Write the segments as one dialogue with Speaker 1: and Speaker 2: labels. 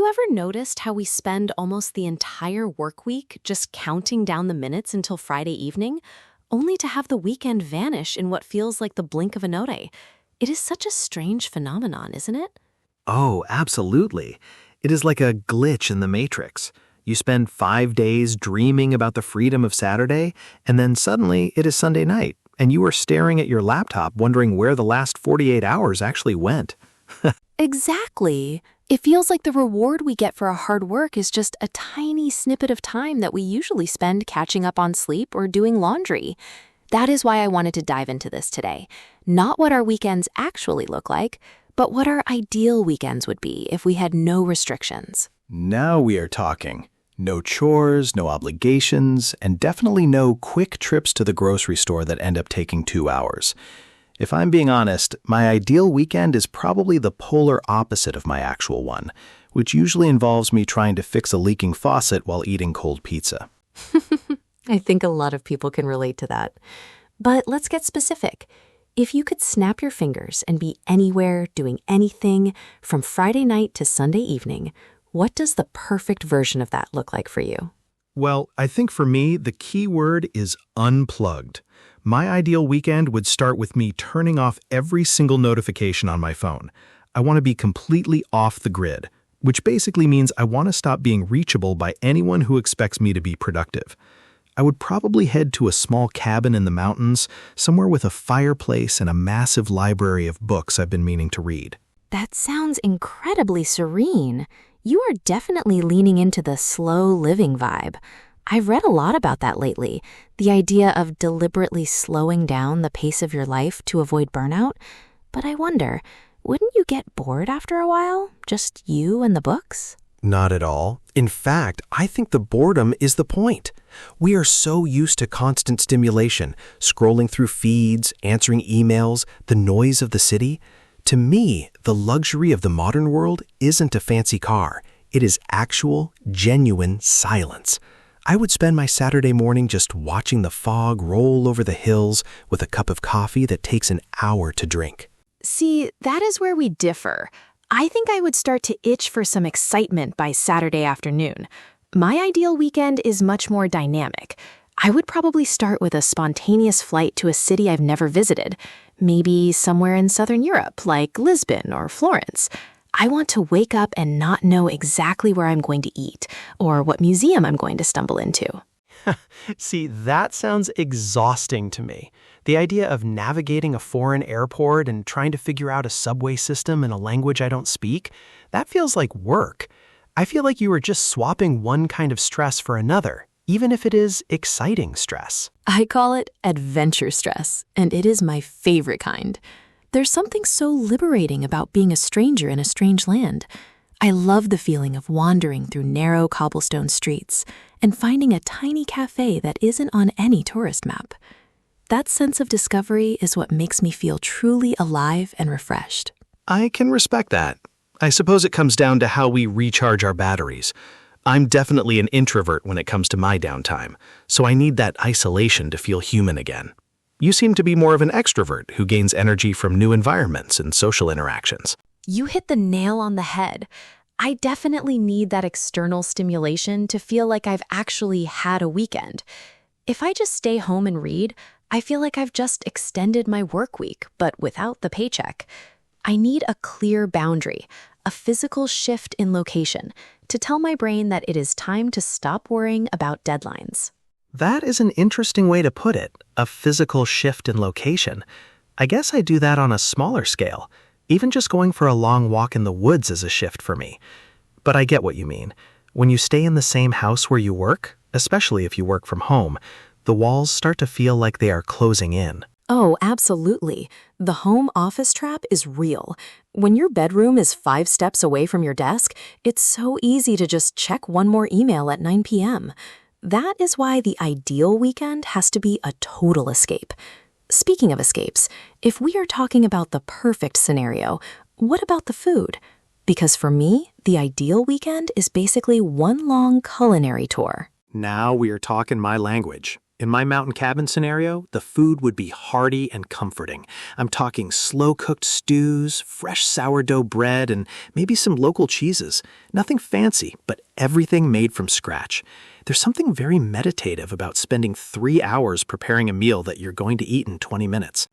Speaker 1: you ever noticed how we spend almost the entire work week just counting down the minutes until Friday evening, only to have the weekend vanish in what feels like the blink of an eye? It is such a strange phenomenon, isn't it?
Speaker 2: Oh, absolutely. It is like a glitch in the matrix. You spend 5 days dreaming about the freedom of Saturday, and then suddenly it is Sunday night, and you are staring at your laptop wondering where the last 48 hours actually went.
Speaker 1: Exactly. It feels like the reward we get for our hard work is just a tiny snippet of time that we usually spend catching up on sleep or doing laundry. That is why I wanted to dive into this today. Not what our weekends actually look like, but what our ideal weekends would be if we had no restrictions.
Speaker 3: Now we are talking. No chores, no obligations, and definitely no quick trips to the grocery store that end up taking 2 hours. If I'm being honest, my ideal weekend is probably the polar opposite of my actual one, which usually involves me trying to fix a leaking faucet while eating cold pizza.
Speaker 1: I think a lot of people can relate to that. But let's get specific. If you could snap your fingers and be anywhere, doing anything, from Friday night to Sunday evening, what does the perfect version of that look like for you?
Speaker 2: Well, I think for me, the key word is unplugged. My ideal weekend would start with me turning off every single notification on my phone. I want to be completely off the grid, which basically means I want to stop being reachable by anyone who expects me to be productive. I would probably head to a small cabin in the mountains, somewhere with a fireplace and a massive library of books I've been meaning to read.
Speaker 1: That sounds incredibly serene. You are definitely leaning into the slow living vibe. I've read a lot about that lately, the idea of deliberately slowing down the pace of your life to avoid burnout. But I wonder, wouldn't you get bored after a while? Just you and the books?
Speaker 2: Not at all. In fact, I think the boredom is the point. We are so used to constant stimulation, scrolling through feeds, answering emails, the noise of the city. To me, the luxury of the modern world isn't a fancy car. It is actual, genuine silence. I would spend my Saturday morning just watching the fog roll over the hills with a cup of coffee that takes an hour to drink.
Speaker 1: See, that is where we differ. I think I would start to itch for some excitement by Saturday afternoon. My ideal weekend is much more dynamic. I would probably start with a spontaneous flight to a city I've never visited, maybe somewhere in Southern Europe, like Lisbon or Florence. I want to wake up and not know exactly where I'm going to eat or what museum I'm going to stumble into.
Speaker 4: See, that sounds exhausting to me. The idea of navigating a foreign airport and trying to figure out a subway system in a language I don't speak, that feels like work. I feel like you are just swapping one kind of stress for another, even if it is exciting stress.
Speaker 1: I call it adventure stress, and it is my favorite kind. There's something so liberating about being a stranger in a strange land. I love the feeling of wandering through narrow cobblestone streets and finding a tiny cafe that isn't on any tourist map. That sense of discovery is what makes me feel truly alive and refreshed.
Speaker 2: I can respect that. I suppose it comes down to how we recharge our batteries. I'm definitely an introvert when it comes to my downtime, so I need that isolation to feel human again. You seem to be more of an extrovert who gains energy from new environments and social interactions.
Speaker 1: You hit the nail on the head. I definitely need that external stimulation to feel like I've actually had a weekend. If I just stay home and read, I feel like I've just extended my work week, but without the paycheck. I need a clear boundary, a physical shift in location, to tell my brain that it is time to stop worrying about deadlines.
Speaker 2: That is an interesting way to put it, a physical shift in location. I guess I do that on a smaller scale. Even just going for a long walk in the woods is a shift for me. But I get what you mean. When you stay in the same house where you work, especially if you work from home, the walls start to feel like they are closing in.
Speaker 1: Oh, absolutely. The home office trap is real. When your bedroom is 5 steps away from your desk, it's so easy to just check one more email at 9 p.m. That is why the ideal weekend has to be a total escape. Speaking of escapes, if we are talking about the perfect scenario, what about the food? Because for me, the ideal weekend is basically one long culinary tour.
Speaker 2: Now we are talking my language.
Speaker 3: In my mountain cabin scenario, the food would be hearty and comforting. I'm talking slow-cooked stews, fresh sourdough bread, and maybe some local cheeses. Nothing fancy, but everything made from scratch. There's something very meditative about spending 3 hours preparing a meal that you're going to eat in 20 minutes.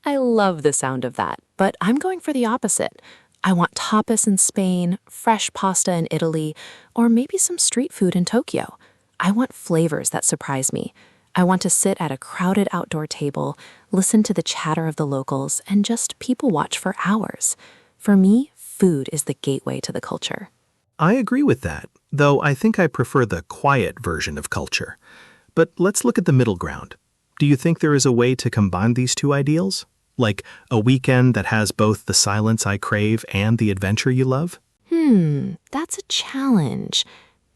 Speaker 1: I love the sound of that, but I'm going for the opposite. I want tapas in Spain, fresh pasta in Italy, or maybe some street food in Tokyo. I want flavors that surprise me. I want to sit at a crowded outdoor table, listen to the chatter of the locals, and just people watch for hours. For me, food is the gateway to the culture.
Speaker 3: I agree with that, though I think I prefer the quiet version of culture. But let's look at the middle ground. Do you think there is a way to combine these two ideals? Like a weekend that has both the silence I crave and the adventure you love?
Speaker 1: That's a challenge.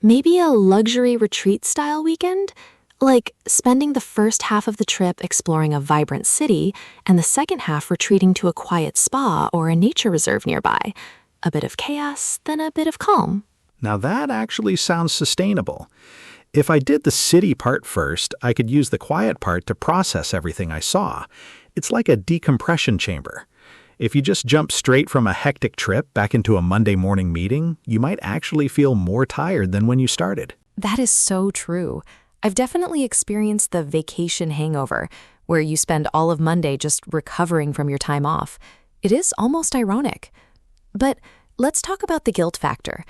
Speaker 1: Maybe a luxury retreat-style weekend? Like spending the first half of the trip exploring a vibrant city and the second half retreating to a quiet spa or a nature reserve nearby. A bit of chaos, then a bit of calm.
Speaker 3: Now that actually sounds sustainable. If I did the city part first, I could use the quiet part to process everything I saw. It's like a decompression chamber. If you just jump straight from a hectic trip back into a Monday morning meeting, you might actually feel more tired than when you started.
Speaker 1: That is so true. I've definitely experienced the vacation hangover, where you spend all of Monday just recovering from your time off. It is almost ironic. But let's talk about the guilt factor.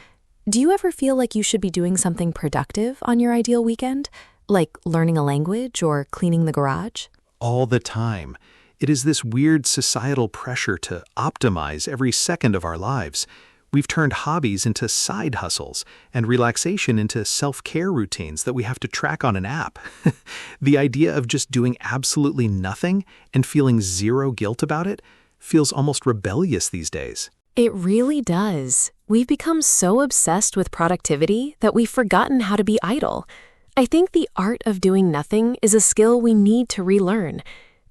Speaker 1: Do you ever feel like you should be doing something productive on your ideal weekend? Like learning a language or cleaning the garage?
Speaker 3: All the time. It is this weird societal pressure to optimize every second of our lives. We've turned hobbies into side hustles and relaxation into self-care routines that we have to track on an app. The idea of just doing absolutely nothing and feeling zero guilt about it feels almost rebellious these days.
Speaker 1: It really does. We've become so obsessed with productivity that we've forgotten how to be idle. I think the art of doing nothing is a skill we need to relearn.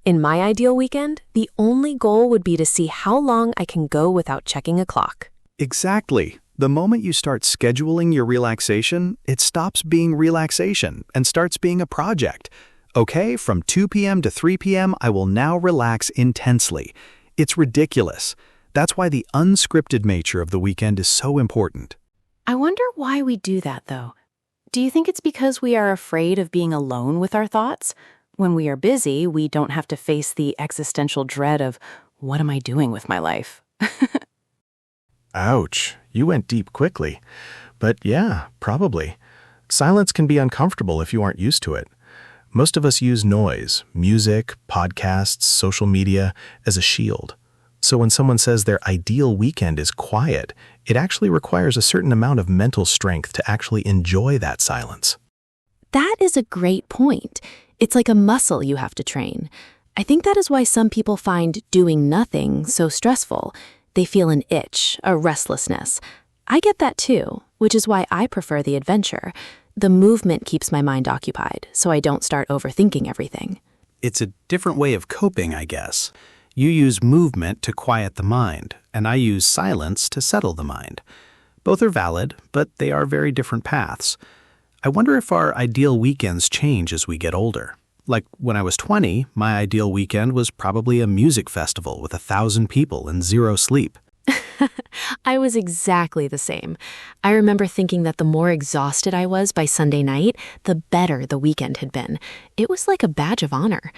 Speaker 1: In my ideal weekend, the only goal would be to see how long I can go without checking a clock.
Speaker 3: Exactly. The moment you start scheduling your relaxation, it stops being relaxation and starts being a project. Okay, from 2 p.m. to 3 p.m., I will now relax intensely. It's ridiculous. That's why the unscripted nature of the weekend is so important.
Speaker 1: I wonder why we do that, though. Do you think it's because we are afraid of being alone with our thoughts? When we are busy, we don't have to face the existential dread of, what am I doing with my life?
Speaker 3: Ouch, you went deep quickly. But yeah, probably. Silence can be uncomfortable if you aren't used to it. Most of us use noise, music, podcasts, social media as a shield. So when someone says their ideal weekend is quiet, it actually requires a certain amount of mental strength to actually enjoy that silence.
Speaker 1: That is a great point. It's like a muscle you have to train. I think that is why some people find doing nothing so stressful. They feel an itch, a restlessness. I get that too, which is why I prefer the adventure. The movement keeps my mind occupied, so I don't start overthinking everything.
Speaker 3: It's a different way of coping, I guess. You use movement to quiet the mind, and I use silence to settle the mind. Both are valid, but they are very different paths. I wonder if our ideal weekends change as we get older. Like when I was 20, my ideal weekend was probably a music festival with 1,000 people and zero sleep.
Speaker 1: I was exactly the same. I remember thinking that the more exhausted I was by Sunday night, the better the weekend had been. It was like a badge of honor.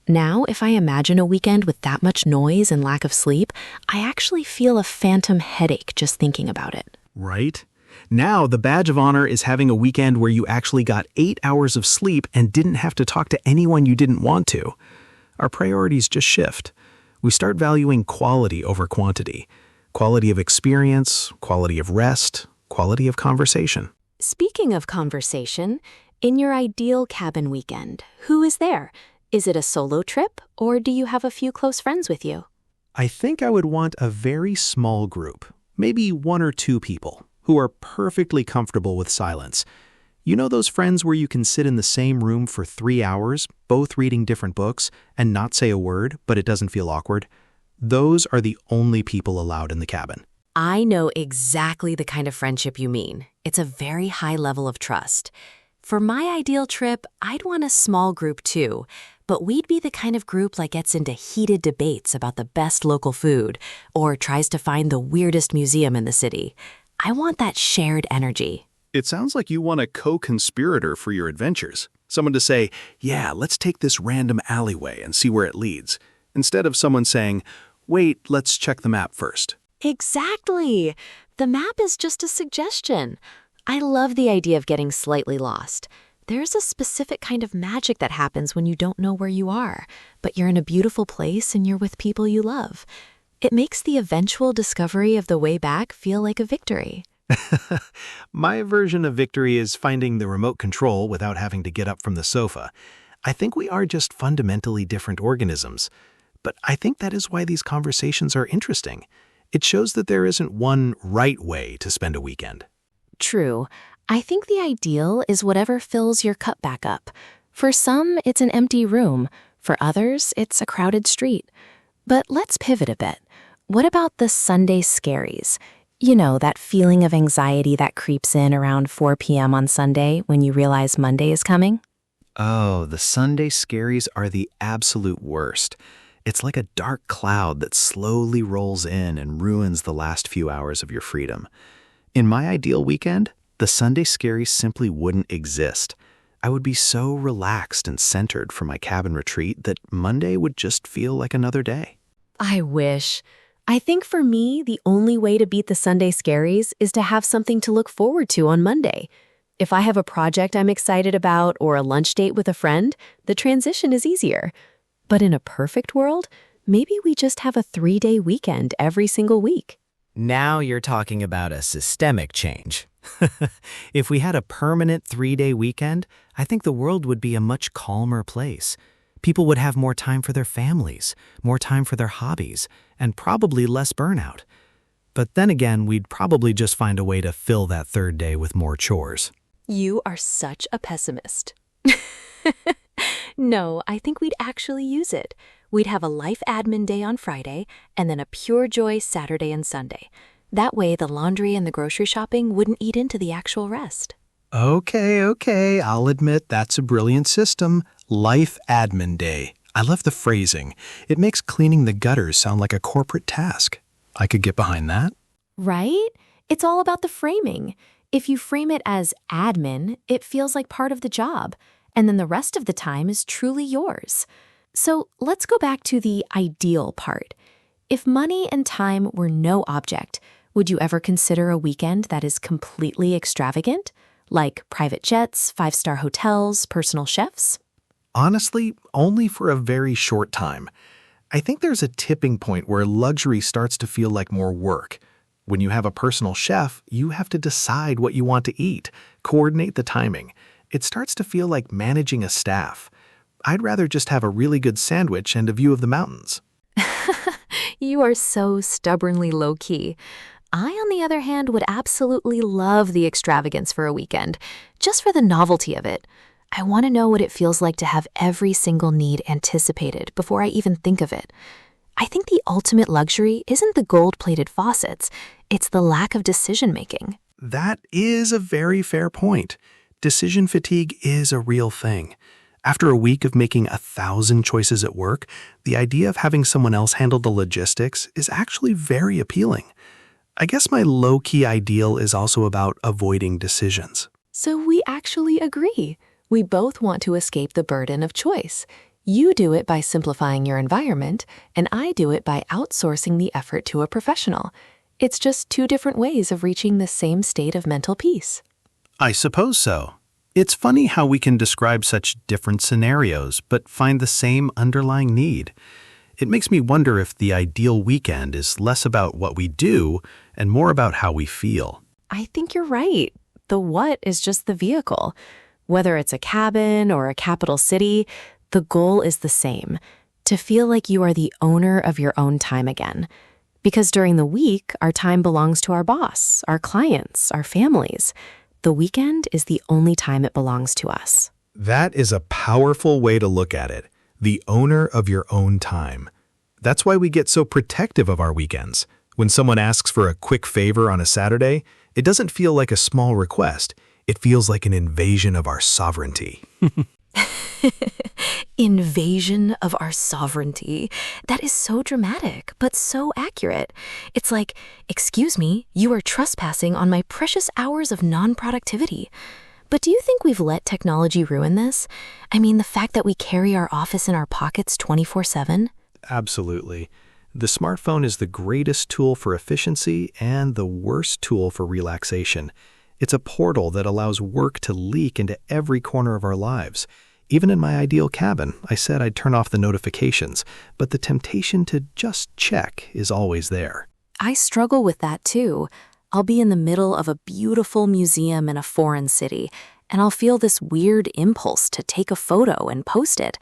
Speaker 1: Now, if I imagine a weekend with that much noise and lack of sleep, I actually feel a phantom headache just thinking about it.
Speaker 3: Right? Now, the badge of honor is having a weekend where you actually got 8 hours of sleep and didn't have to talk to anyone you didn't want to. Our priorities just shift. We start valuing quality over quantity. Quality of experience, quality of rest, quality of conversation.
Speaker 1: Speaking of conversation, in your ideal cabin weekend, who is there? Is it a solo trip, or do you have a few close friends with you?
Speaker 3: I think I would want a very small group, maybe 1 or 2 people, who are perfectly comfortable with silence. You know those friends where you can sit in the same room for 3 hours, both reading different books, and not say a word, but it doesn't feel awkward? Those are the only people allowed in the cabin.
Speaker 1: I know exactly the kind of friendship you mean. It's a very high level of trust. For my ideal trip, I'd want a small group too, but we'd be the kind of group that gets into heated debates about the best local food or tries to find the weirdest museum in the city. I want that shared energy.
Speaker 3: It sounds like you want a co-conspirator for your adventures. Someone to say, yeah, let's take this random alleyway and see where it leads, instead of someone saying, wait, let's check the map first.
Speaker 1: Exactly. The map is just a suggestion. I love the idea of getting slightly lost. There's a specific kind of magic that happens when you don't know where you are, but you're in a beautiful place and you're with people you love. It makes the eventual discovery of the way back feel like a victory.
Speaker 2: My version of victory is finding the remote control without having to get up from the sofa. I think we are just fundamentally different organisms. But I think that is why these conversations are interesting. It shows that there isn't one right way to spend a weekend.
Speaker 1: True. I think the ideal is whatever fills your cup back up. For some, it's an empty room. For others, it's a crowded street. But let's pivot a bit. What about the Sunday Scaries? You know, that feeling of anxiety that creeps in around 4 p.m. on Sunday when you realize Monday is coming?
Speaker 3: Oh, the Sunday Scaries are the absolute worst. It's like a dark cloud that slowly rolls in and ruins the last few hours of your freedom. In my ideal weekend, the Sunday Scaries simply wouldn't exist. I would be so relaxed and centered for my cabin retreat that Monday would just feel like another day.
Speaker 1: I wish. I think for me, the only way to beat the Sunday Scaries is to have something to look forward to on Monday. If I have a project I'm excited about or a lunch date with a friend, the transition is easier. But in a perfect world, maybe we just have a 3-day weekend every single week.
Speaker 5: Now you're talking about a systemic change. If we had a permanent 3-day weekend, I think the world would be a much calmer place. People would have more time for their families, more time for their hobbies, and probably less burnout. But then again, we'd probably just find a way to fill that third day with more chores.
Speaker 1: You are such a pessimist. No, I think we'd actually use it. We'd have a life admin day on Friday and then a pure joy Saturday and Sunday. That way, the laundry and the grocery shopping wouldn't eat into the actual rest.
Speaker 2: Okay, I'll admit that's a brilliant system. Life Admin Day. I love the phrasing. It makes cleaning the gutters sound like a corporate task. I could get behind that.
Speaker 1: Right? It's all about the framing. If you frame it as admin, it feels like part of the job, and then the rest of the time is truly yours. So let's go back to the ideal part. If money and time were no object, would you ever consider a weekend that is completely extravagant? Like private jets, 5-star hotels, personal chefs?
Speaker 2: Honestly, only for a very short time. I think there's a tipping point where luxury starts to feel like more work. When you have a personal chef, you have to decide what you want to eat, coordinate the timing. It starts to feel like managing a staff. I'd rather just have a really good sandwich and a view of the mountains.
Speaker 1: You are so stubbornly low-key. I, on the other hand, would absolutely love the extravagance for a weekend, just for the novelty of it. I want to know what it feels like to have every single need anticipated before I even think of it. I think the ultimate luxury isn't the gold-plated faucets, it's the lack of decision-making.
Speaker 2: That is a very fair point. Decision fatigue is a real thing. After a week of making 1,000 choices at work, the idea of having someone else handle the logistics is actually very appealing. I guess my low-key ideal is also about avoiding decisions.
Speaker 1: So we actually agree. We both want to escape the burden of choice. You do it by simplifying your environment, and I do it by outsourcing the effort to a professional. It's just two different ways of reaching the same state of mental peace.
Speaker 2: I suppose so. It's funny how we can describe such different scenarios, but find the same underlying need. It makes me wonder if the ideal weekend is less about what we do and more about how we feel.
Speaker 1: I think you're right. The what is just the vehicle. Whether it's a cabin or a capital city, the goal is the same, to feel like you are the owner of your own time again. Because during the week, our time belongs to our boss, our clients, our families. The weekend is the only time it belongs to us.
Speaker 2: That is a powerful way to look at it. The owner of your own time. That's why we get so protective of our weekends. When someone asks for a quick favor on a Saturday, it doesn't feel like a small request. It feels like an invasion of our sovereignty.
Speaker 1: Invasion of our sovereignty. That is so dramatic, but so accurate. It's like, excuse me, you are trespassing on my precious hours of non-productivity. But do you think we've let technology ruin this? I mean, the fact that we carry our office in our pockets 24/7?
Speaker 3: Absolutely. The smartphone is the greatest tool for efficiency and the worst tool for relaxation. It's a portal that allows work to leak into every corner of our lives. Even in my ideal cabin, I said I'd turn off the notifications, but the temptation to just check is always there.
Speaker 1: I struggle with that too. I'll be in the middle of a beautiful museum in a foreign city, and I'll feel this weird impulse to take a photo and post it.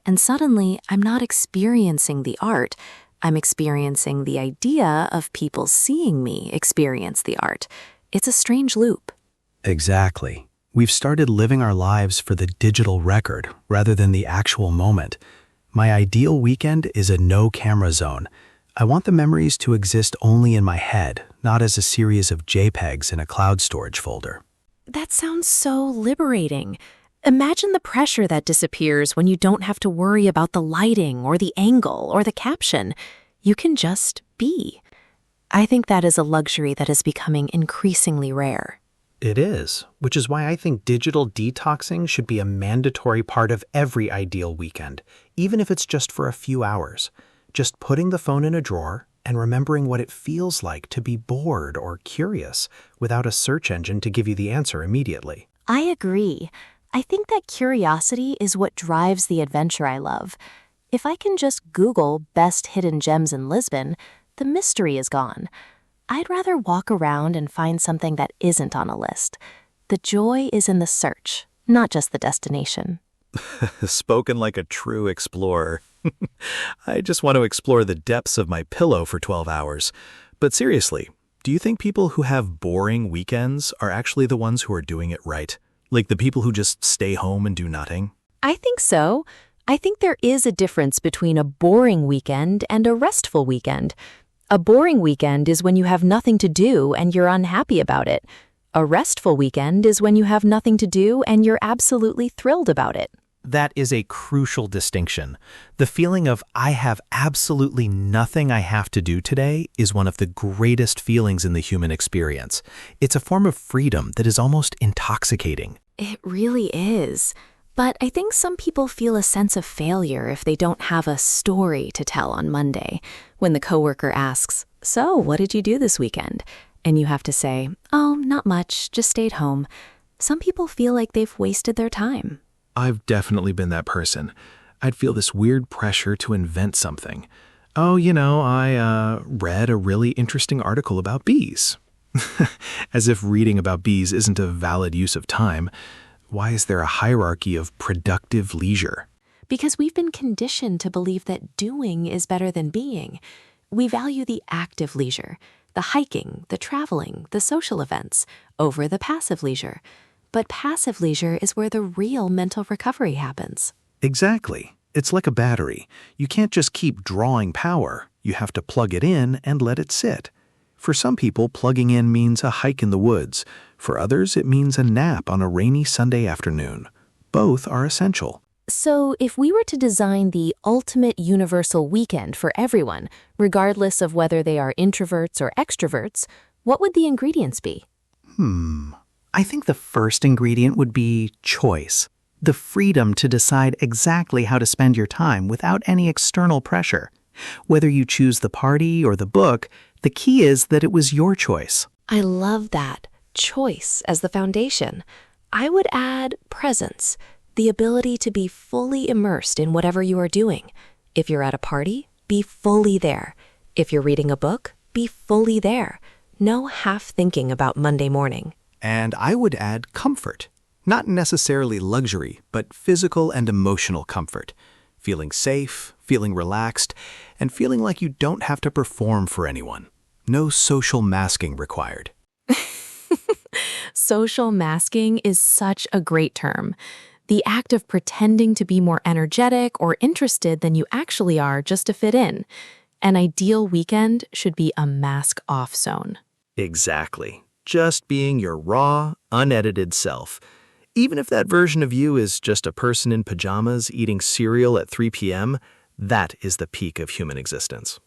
Speaker 1: And suddenly, I'm not experiencing the art. I'm experiencing the idea of people seeing me experience the art. It's a strange loop.
Speaker 3: Exactly. We've started living our lives for the digital record rather than the actual moment. My ideal weekend is a no-camera zone. I want the memories to exist only in my head, not as a series of JPEGs in a cloud storage folder.
Speaker 1: That sounds so liberating. Imagine the pressure that disappears when you don't have to worry about the lighting or the angle or the caption. You can just be. I think that is a luxury that is becoming increasingly rare.
Speaker 4: It is, which is why I think digital detoxing should be a mandatory part of every ideal weekend, even if it's just for a few hours. Just putting the phone in a drawer and remembering what it feels like to be bored or curious without a search engine to give you the answer immediately.
Speaker 1: I agree. I think that curiosity is what drives the adventure I love. If I can just Google best hidden gems in Lisbon, the mystery is gone. I'd rather walk around and find something that isn't on a list. The joy is in the search, not just the destination.
Speaker 3: Spoken like a true explorer. I just want to explore the depths of my pillow for 12 hours. But seriously, do you think people who have boring weekends are actually the ones who are doing it right? Like the people who just stay home and do nothing?
Speaker 1: I think so. I think there is a difference between a boring weekend and a restful weekend. A boring weekend is when you have nothing to do and you're unhappy about it. A restful weekend is when you have nothing to do and you're absolutely thrilled about it.
Speaker 4: That is a crucial distinction. The feeling of I have absolutely nothing I have to do today is one of the greatest feelings in the human experience. It's a form of freedom that is almost intoxicating.
Speaker 1: It really is. But I think some people feel a sense of failure if they don't have a story to tell on Monday. When the coworker asks, "So, what did you do this weekend?" And you have to say, "Oh, not much, just stayed home." Some people feel like they've wasted their time.
Speaker 3: I've definitely been that person. I'd feel this weird pressure to invent something. Oh, I read a really interesting article about bees. As if reading about bees isn't a valid use of time. Why is there a hierarchy of productive leisure?
Speaker 1: Because we've been conditioned to believe that doing is better than being. We value the active leisure, the hiking, the traveling, the social events, over the passive leisure. But passive leisure is where the real mental recovery happens.
Speaker 3: Exactly. It's like a battery. You can't just keep drawing power. You have to plug it in and let it sit. For some people, plugging in means a hike in the woods. For others, it means a nap on a rainy Sunday afternoon. Both are essential.
Speaker 1: So if we were to design the ultimate universal weekend for everyone, regardless of whether they are introverts or extroverts, what would the ingredients be?
Speaker 5: I think the first ingredient would be choice. The freedom to decide exactly how to spend your time without any external pressure. Whether you choose the party or the book, the key is that it was your choice.
Speaker 1: I love that. Choice as the foundation. I would add presence, the ability to be fully immersed in whatever you are doing. If you're at a party, be fully there. If you're reading a book, be fully there. No half thinking about Monday morning.
Speaker 3: And I would add comfort. Not necessarily luxury, but physical and emotional comfort. Feeling safe, feeling relaxed, and feeling like you don't have to perform for anyone. No social masking required.
Speaker 1: Social masking is such a great term. The act of pretending to be more energetic or interested than you actually are just to fit in. An ideal weekend should be a mask-off zone.
Speaker 3: Exactly. just being your raw, unedited self. Even if that version of you is just a person in pajamas eating cereal at 3 p.m., that is the peak of human existence.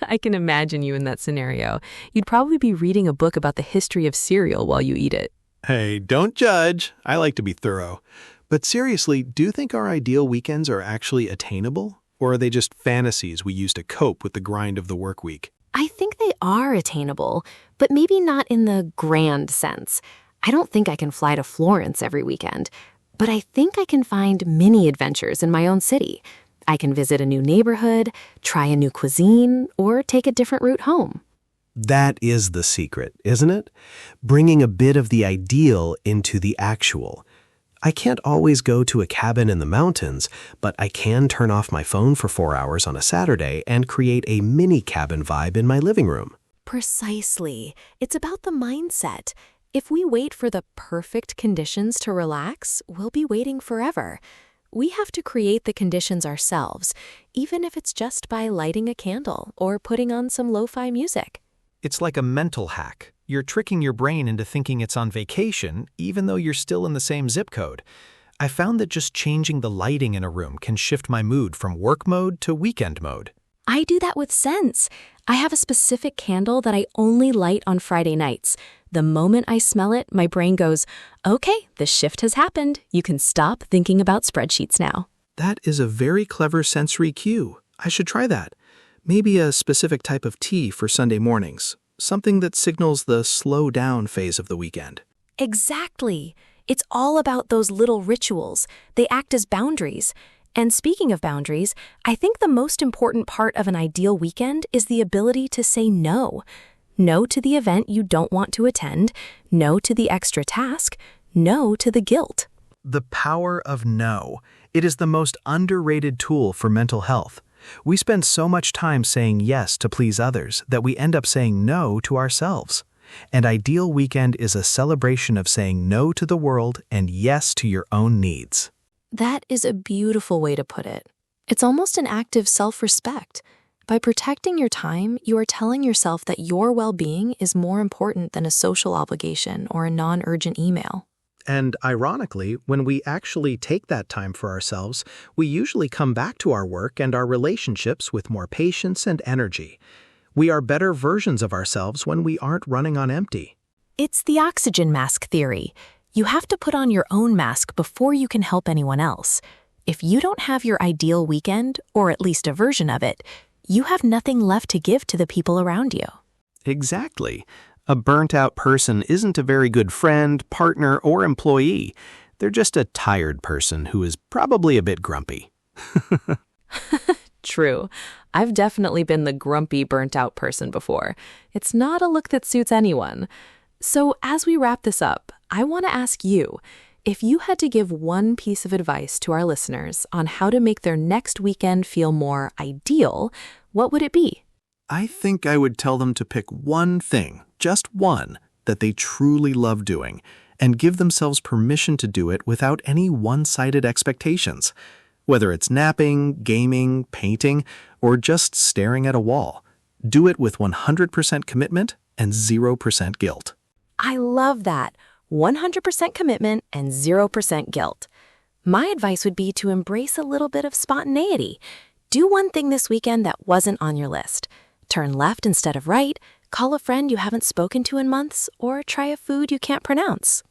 Speaker 1: I can imagine you in that scenario. You'd probably be reading a book about the history of cereal while you eat it.
Speaker 3: Hey, don't judge. I like to be thorough. But seriously, do you think our ideal weekends are actually attainable? Or are they just fantasies we use to cope with the grind of the work week?
Speaker 1: I think they are attainable, but maybe not in the grand sense. I don't think I can fly to Florence every weekend, but I think I can find mini adventures in my own city. I can visit a new neighborhood, try a new cuisine, or take a different route home.
Speaker 2: That is the secret, isn't it? Bringing a bit of the ideal into the actual. I can't always go to a cabin in the mountains, but I can turn off my phone for 4 hours on a Saturday and create a mini cabin vibe in my living room.
Speaker 1: Precisely. It's about the mindset. If we wait for the perfect conditions to relax, we'll be waiting forever. We have to create the conditions ourselves, even if it's just by lighting a candle or putting on some lo-fi music.
Speaker 4: It's like a mental hack. You're tricking your brain into thinking it's on vacation, even though you're still in the same zip code. I found that just changing the lighting in a room can shift my mood from work mode to weekend mode.
Speaker 1: I do that with scents. I have a specific candle that I only light on Friday nights. The moment I smell it, my brain goes, okay, the shift has happened. You can stop thinking about spreadsheets now.
Speaker 3: That is a very clever sensory cue. I should try that. Maybe a specific type of tea for Sunday mornings. Something that signals the slow down phase of the weekend.
Speaker 1: Exactly. It's all about those little rituals. They act as boundaries. And speaking of boundaries, I think the most important part of an ideal weekend is the ability to say no. No to the event you don't want to attend, no to the extra task, no to the guilt.
Speaker 3: The power of no. It is the most underrated tool for mental health. We spend so much time saying yes to please others that we end up saying no to ourselves. An ideal weekend is a celebration of saying no to the world and yes to your own needs.
Speaker 1: That is a beautiful way to put it. It's almost an act of self-respect. By protecting your time, you are telling yourself that your well-being is more important than a social obligation or a non-urgent email.
Speaker 3: And ironically, when we actually take that time for ourselves, we usually come back to our work and our relationships with more patience and energy. We are better versions of ourselves when we aren't running on empty.
Speaker 1: It's the oxygen mask theory. You have to put on your own mask before you can help anyone else. If you don't have your ideal weekend, or at least a version of it, you have nothing left to give to the people around you.
Speaker 3: Exactly. A burnt-out person isn't a very good friend, partner, or employee. They're just a tired person who is probably a bit grumpy.
Speaker 1: True. I've definitely been the grumpy, burnt-out person before. It's not a look that suits anyone. So as we wrap this up, I want to ask you, if you had to give one piece of advice to our listeners on how to make their next weekend feel more ideal, what would it be?
Speaker 3: I think I would tell them to pick one thing, just one, that they truly love doing, and give themselves permission to do it without any one-sided expectations. Whether it's napping, gaming, painting, or just staring at a wall, do it with 100% commitment and 0% guilt.
Speaker 1: I love that. 100% commitment and 0% guilt. My advice would be to embrace a little bit of spontaneity. Do one thing this weekend that wasn't on your list. Turn left instead of right, call a friend you haven't spoken to in months, or try a food you can't pronounce.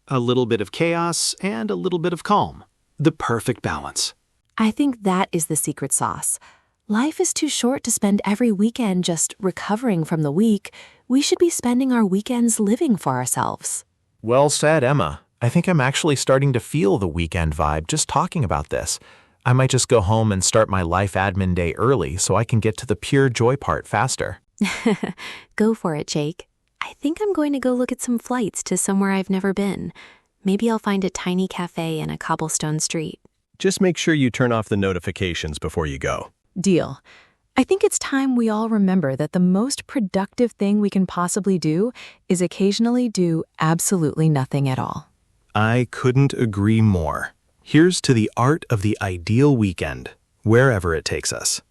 Speaker 3: A little bit of chaos and a little bit of calm. The perfect balance.
Speaker 1: I think that is the secret sauce. Life is too short to spend every weekend just recovering from the week. We should be spending our weekends living for ourselves.
Speaker 6: Well said, Emma. I think I'm actually starting to feel the weekend vibe just talking about this. I might just go home and start my life admin day early so I can get to the pure joy part faster.
Speaker 1: Go for it, Jake. I think I'm going to go look at some flights to somewhere I've never been. Maybe I'll find a tiny cafe in a cobblestone street.
Speaker 2: Just make sure you turn off the notifications before you go.
Speaker 1: Deal. I think it's time we all remember that the most productive thing we can possibly do is occasionally do absolutely nothing at all.
Speaker 2: I couldn't agree more. Here's to the art of the ideal weekend, wherever it takes us.